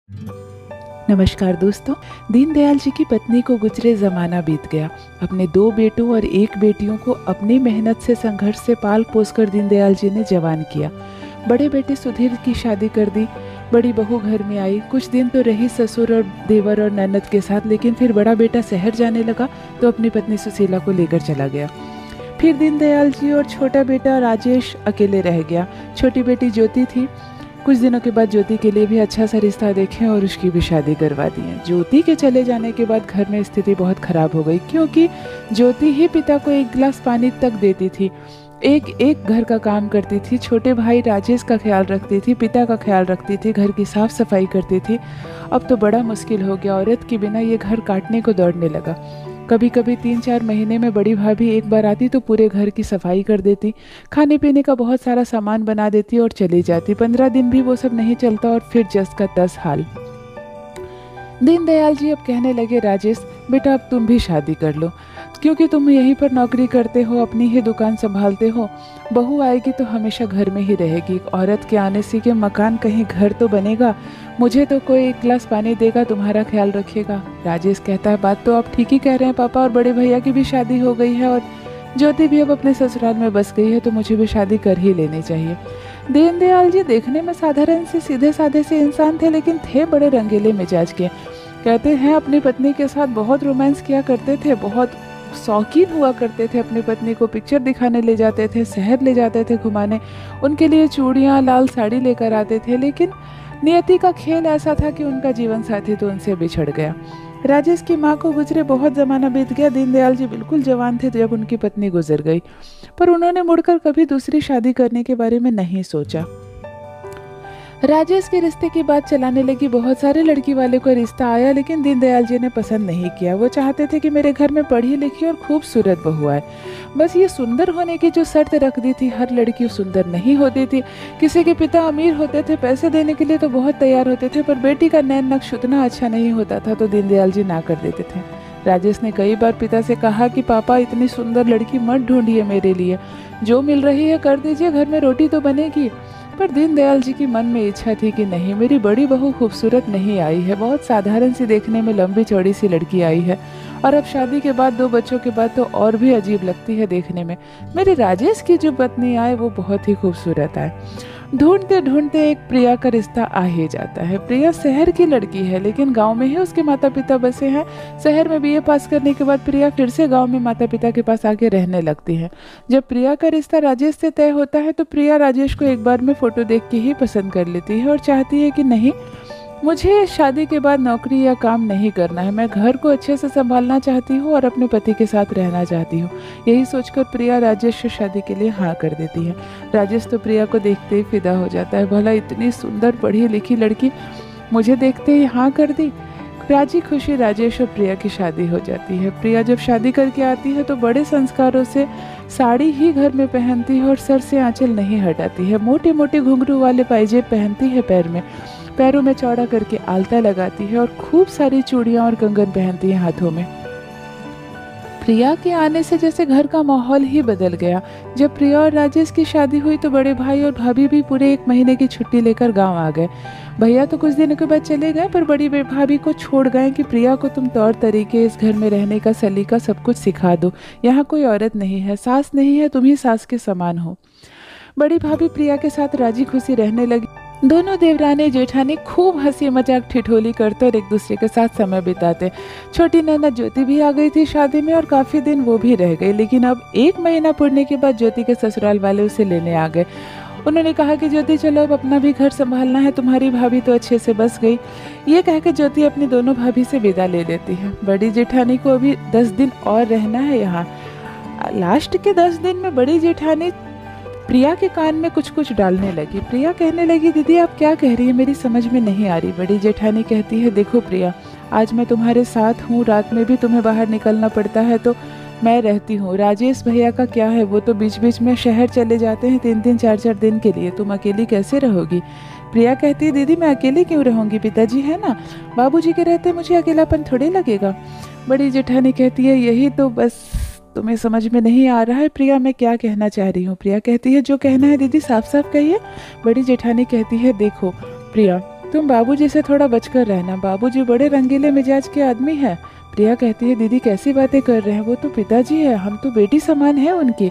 नमस्कार दोस्तों। दीनदयाल जी की पत्नी को गुजरे ज़माना बीत गया। अपने 2 बेटों और 1 बेटियों को अपनी मेहनत से संघर्ष से पाल पोस कर दीनदयाल जी ने जवान किया। बड़े बेटे सुधीर की शादी कर दी। बड़ी बहू घर में आई। कुछ दिन तो रही ससुर और देवर और ननद के साथ, लेकिन फिर बड़ा बेटा शहर जाने लगा तो अपनी पत्नी सुशीला को लेकर चला गया। फिर दीनदयाल जी और छोटा बेटा राजेश अकेले रह गया। छोटी बेटी ज्योति थी। कुछ दिनों के बाद ज्योति के लिए भी अच्छा सा रिश्ता देखे और उसकी भी शादी करवा दी है। ज्योति के चले जाने के बाद घर में स्थिति बहुत खराब हो गई, क्योंकि ज्योति ही पिता को 1 गिलास पानी तक देती थी, एक घर का काम करती थी, छोटे भाई राजेश का ख्याल रखती थी, पिता का ख्याल रखती थी, घर की साफ सफाई करती थी। अब तो बड़ा मुश्किल हो गया। औरत के बिना ये घर काटने को दौड़ने लगा। कभी कभी 3-4 महीने में बड़ी भाभी एक बार आती तो पूरे घर की सफाई कर देती, खाने पीने का बहुत सारा सामान बना देती और चली जाती। 15 दिन भी वो सब नहीं चलता और फिर जस का तस हाल। दीनदयाल जी अब कहने लगे, राजेश बेटा अब तुम भी शादी कर लो, क्योंकि तुम यहीं पर नौकरी करते हो, अपनी ही दुकान संभालते हो। बहू आएगी तो हमेशा घर में ही रहेगी। एक औरत के आने से के मकान कहीं घर तो बनेगा। मुझे तो कोई 1 गिलास पानी देगा, तुम्हारा ख्याल रखेगा। राजेश कहता है, बात तो आप ठीक ही कह रहे हैं पापा, और बड़े भैया की भी शादी हो गई है और ज्योति भी अब अपने ससुराल में बस गई है, तो मुझे भी शादी कर ही लेनी चाहिए। दीनदयाल जी देखने में साधारण से सीधे साधे से इंसान थे, लेकिन थे बड़े रंगीले मिजाज के। कहते हैं अपनी पत्नी के साथ बहुत रोमांस किया करते थे, बहुत शौकीन हुआ करते थे। अपनी पत्नी को पिक्चर दिखाने ले जाते थे, शहर ले जाते थे घुमाने, उनके लिए चूड़ियाँ लाल साड़ी लेकर आते थे। लेकिन नियति का खेल ऐसा था कि उनका जीवन साथी तो उनसे बिछड़ गया। राजेश की माँ को गुजरे बहुत ज़माना बीत गया। दीनदयाल जी बिल्कुल जवान थे जब उनकी पत्नी गुजर गई, पर उन्होंने मुड़कर कभी दूसरी शादी करने के बारे में नहीं सोचा। राजेश के रिश्ते की बात चलाने लगी। बहुत सारे लड़की वाले को रिश्ता आया, लेकिन दीनदयाल जी ने पसंद नहीं किया। वो चाहते थे कि मेरे घर में पढ़ी लिखी और खूबसूरत बहू आए। बस ये सुंदर होने की जो शर्त रख दी थी, हर लड़की सुंदर नहीं होती थी। किसी के पिता अमीर होते थे, पैसे देने के लिए तो बहुत तैयार होते थे, पर बेटी का नैन नक्श उतना अच्छा नहीं होता था, तो दीनदयाल जी ना कर देते थे। राजेश ने कई बार पिता से कहा कि पापा इतनी सुंदर लड़की मत ढूंढिए मेरे लिए, जो मिल रही है कर दीजिए, घर में रोटी तो बनेगी। पर दीनदयाल जी की मन में इच्छा थी कि नहीं, मेरी बड़ी बहू खूबसूरत नहीं आई है, बहुत साधारण सी देखने में लंबी चौड़ी सी लड़की आई है, और अब शादी के बाद 2 बच्चों के बाद तो और भी अजीब लगती है देखने में। मेरे राजेश की जो पत्नी आए वो बहुत ही खूबसूरत आए। ढूंढते ढूंढते एक प्रिया का रिश्ता आ ही जाता है। प्रिया शहर की लड़की है, लेकिन गांव में ही उसके माता पिता बसे हैं। शहर में बीए पास करने के बाद प्रिया फिर से गांव में माता पिता के पास आके रहने लगती है। जब प्रिया का रिश्ता राजेश से तय होता है तो प्रिया राजेश को एक बार में फोटो देख के ही पसंद कर लेती है और चाहती है कि नहीं, मुझे शादी के बाद नौकरी या काम नहीं करना है, मैं घर को अच्छे से संभालना चाहती हूँ और अपने पति के साथ रहना चाहती हूँ। यही सोचकर प्रिया राजेश से शादी के लिए हाँ कर देती है। राजेश तो प्रिया को देखते ही फिदा हो जाता है। भला इतनी सुंदर पढ़ी लिखी लड़की मुझे देखते ही हाँ कर दी। राजी खुशी राजेश और प्रिया की शादी हो जाती है। प्रिया जब शादी करके आती है तो बड़े संस्कारों से साड़ी ही घर में पहनती है और सर से आंचल नहीं हटाती है। मोटे मोटे घुंघरू वाले पायजेब पहनती है, पैरों में चौड़ा करके आलता लगाती है और खूब सारी चूड़ियाँ और कंगन पहनती है हाथों में। प्रिया के आने से जैसे घर का माहौल ही बदल गया। जब प्रिया और राजेश की शादी हुई तो बड़े भाई और भाभी भी पूरे 1 महीने की छुट्टी लेकर गांव आ गए। भैया तो कुछ दिनों के बाद चले गए, पर बड़ी भाभी को छोड़ गए कि प्रिया को तुम तौर तरीके, इस घर में रहने का सलीका सब कुछ सिखा दो। यहाँ कोई औरत नहीं है, सास नहीं है, तुम ही सास के समान हो। बड़ी भाभी प्रिया के साथ राजी खुशी रहने लगी। दोनों देवरानी जेठानी खूब हंसी मजाक ठिठोली करते और एक दूसरे के साथ समय बिताते। छोटी ननद ज्योति भी आ गई थी शादी में और काफी दिन वो भी रह गई, लेकिन अब 1 महीना पूरने के बाद ज्योति के ससुराल वाले उसे लेने आ गए। उन्होंने कहा कि ज्योति चलो, अब अपना भी घर संभालना है, तुम्हारी भाभी तो अच्छे से बस गई। ये कहकर ज्योति अपनी दोनों भाभी से विदा ले लेती है। बड़ी जेठानी को अभी 10 दिन और रहना है यहाँ। लास्ट के 10 दिन में बड़ी जेठानी प्रिया के कान में कुछ कुछ डालने लगी। प्रिया कहने लगी, दीदी आप क्या कह रही है, मेरी समझ में नहीं आ रही। बड़ी जेठानी कहती है, देखो प्रिया, आज मैं तुम्हारे साथ हूँ, रात में भी तुम्हें बाहर निकलना पड़ता है तो मैं रहती हूँ। राजेश भैया का क्या है, वो तो बीच बीच में शहर चले जाते हैं 3-3 4-4 दिन के लिए, तुम अकेली कैसे रहोगी। प्रिया कहती है, दीदी मैं अकेली क्यों रहूँगी, पिताजी है ना, बाबूजी के रहते मुझे अकेलापन थोड़े लगेगा। बड़ी जेठानी कहती है, यही तो बस तुम्हें समझ में नहीं आ रहा है प्रिया, मैं क्या कहना चाह रही हूँ। प्रिया कहती है, जो कहना है दीदी साफ साफ कहिए। बड़ी जेठानी कहती है, देखो प्रिया, तुम बाबूजी से थोड़ा बचकर रहना, बाबूजी बड़े रंगीले मिजाज के आदमी हैं। प्रिया कहती है, दीदी कैसी बातें कर रहे हैं, वो तो पिताजी है, हम तो बेटी समान है उनकी।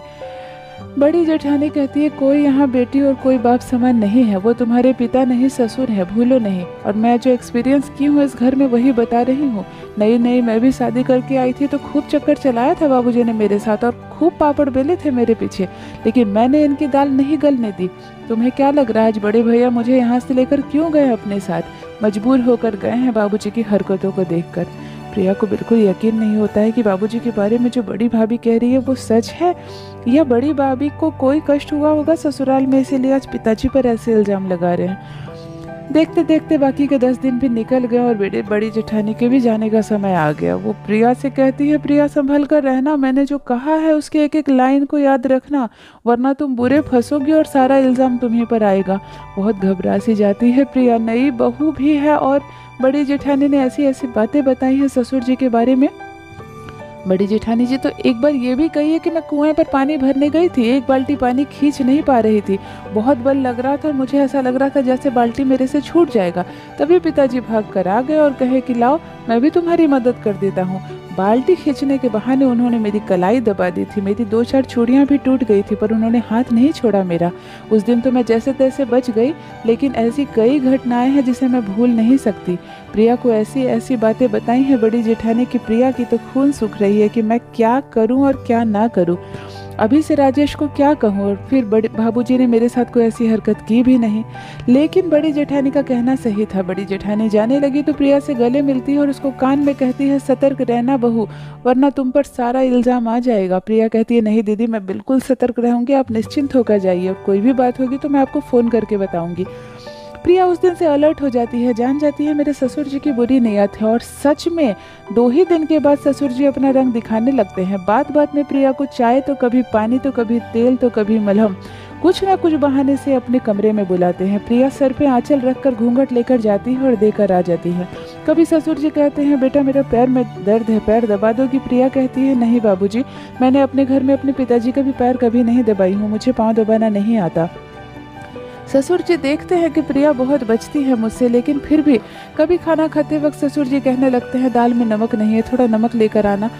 बड़ी जेठानी कहती है, कोई यहाँ बेटी और कोई बाप समान नहीं है, वो तुम्हारे पिता नहीं ससुर है, भूलो नहीं। और मैं जो एक्सपीरियंस की हूँ इस घर में वही बता रही हूँ। नई नई मैं भी शादी करके आई थी तो खूब चक्कर चलाया था बाबूजी ने मेरे साथ और खूब पापड़ बेले थे मेरे पीछे, लेकिन मैंने इनकी दाल नहीं गलने दी। तुम्हें क्या लग रहा है आज बड़े भैया मुझे यहाँ से लेकर क्यों गए अपने साथ? मजबूर होकर गए हैं बाबूजी की हरकतों को देखकर। प्रिया को बिल्कुल यकीन नहीं होता है कि बाबूजी के बारे में जो बड़ी भाभी कह रही है वो सच है, या बड़ी भाभी को कोई कष्ट हुआ होगा ससुराल में इसीलिए आज पिताजी पर ऐसे इल्जाम लगा रहे हैं। देखते देखते बाकी के 10 दिन भी निकल गए और बड़ी जेठानी के भी जाने का समय आ गया। वो प्रिया से कहती है, प्रिया संभल कर रहना, मैंने जो कहा है उसके एक एक लाइन को याद रखना, वरना तुम बुरे फंसोगी और सारा इल्जाम तुम्हीं पर आएगा। बहुत घबरा सी जाती है प्रिया, नई बहू भी है और बड़ी जेठानी ने ऐसी ऐसी बातें बताई हैं ससुर जी के बारे में। बड़ी जेठानी जी तो एक बार ये भी कही है कि मैं कुएं पर पानी भरने गई थी, एक बाल्टी पानी खींच नहीं पा रही थी, बहुत बल लग रहा था और मुझे ऐसा लग रहा था जैसे बाल्टी मेरे से छूट जाएगा। तभी पिताजी भाग कर आ गए और कहे कि लाओ मैं भी तुम्हारी मदद कर देता हूँ। बाल्टी खींचने के बहाने उन्होंने मेरी कलाई दबा दी थी, मेरी 2-4 चूड़ियाँ भी टूट गई थी, पर उन्होंने हाथ नहीं छोड़ा मेरा। उस दिन तो मैं जैसे तैसे बच गई, लेकिन ऐसी कई घटनाएं हैं जिसे मैं भूल नहीं सकती। प्रिया को ऐसी ऐसी बातें बताई हैं बड़ी जेठानी की प्रिया की तो खून सूख रही है कि मैं क्या करूं और क्या ना करूं। अभी से राजेश को क्या कहूँ, और फिर बड़े बाबूजी ने मेरे साथ कोई ऐसी हरकत की भी नहीं। लेकिन बड़ी जेठानी का कहना सही था। बड़ी जेठानी जाने लगी तो प्रिया से गले मिलती है और उसको कान में कहती है, सतर्क रहना बहू, वरना तुम पर सारा इल्जाम आ जाएगा। प्रिया कहती है, नहीं दीदी मैं बिल्कुल सतर्क रहूंगी, आप निश्चिंत होकर जाइए और कोई भी बात होगी तो मैं आपको फ़ोन करके बताऊंगी। प्रिया उस दिन से अलर्ट हो जाती है, जान जाती है मेरे ससुर जी की बुरी नीयत है, और सच में 2 ही दिन के बाद ससुर जी अपना रंग दिखाने लगते हैं। बात बात में प्रिया को चाय तो कभी पानी तो कभी तेल तो कभी मलहम, कुछ ना कुछ बहाने से अपने कमरे में बुलाते हैं। प्रिया सर पे आंचल रखकर घूंघट लेकर जाती है और देकर आ जाती है। कभी ससुर जी कहते हैं, बेटा मेरा पैर में दर्द है, पैर दबा दोगी? प्रिया कहती है, नहीं बाबूजी, मैंने अपने घर में अपने पिताजी का भी पैर कभी नहीं दबाई हूँ, मुझे पाँव दबाना नहीं आता। ससुर जी देखते हैं कि प्रिया बहुत बचती है मुझसे, लेकिन फिर भी कभी खाना खाते वक्त ससुर जी कहने लगते हैं, दाल में नमक नहीं है, थोड़ा नमक लेकर आना।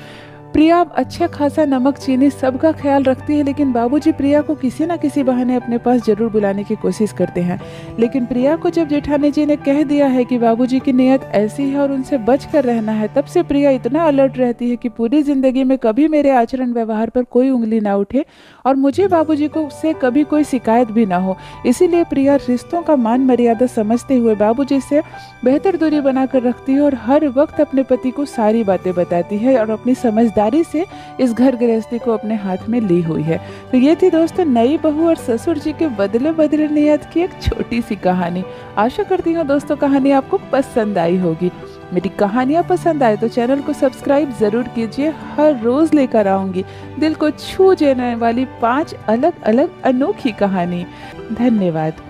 प्रिया अच्छा खासा नमक चीनी सबका ख्याल रखती है, लेकिन बाबूजी प्रिया को किसी न किसी बहाने अपने पास जरूर बुलाने की कोशिश करते हैं। लेकिन प्रिया को जब जेठानी जी ने कह दिया है कि बाबूजी की नीयत ऐसी है और उनसे बच कर रहना है, तब से प्रिया इतना अलर्ट रहती है कि पूरी जिंदगी में कभी मेरे आचरण व्यवहार पर कोई उंगली ना उठे और मुझे बाबूजी को उससे कभी कोई शिकायत भी ना हो। इसीलिए प्रिया रिश्तों का मान मर्यादा समझते हुए बाबूजी से बेहतर दूरी बनाकर रखती है और हर वक्त अपने पति को सारी बातें बताती है और अपनी समझदारी से इस घर गृहस्थी को अपने हाथ में ली हुई है। तो ये थी दोस्तों नई बहू और ससुर जी के बदले बदले नियत की एक छोटी सी कहानी। आशा करती हूँ दोस्तों कहानी आपको पसंद आई होगी। मेरी कहानियाँ पसंद आए तो चैनल को सब्सक्राइब जरूर कीजिए, हर रोज लेकर आऊंगी दिल को छू जाने वाली 5 अलग अलग अनोखी कहानी। धन्यवाद।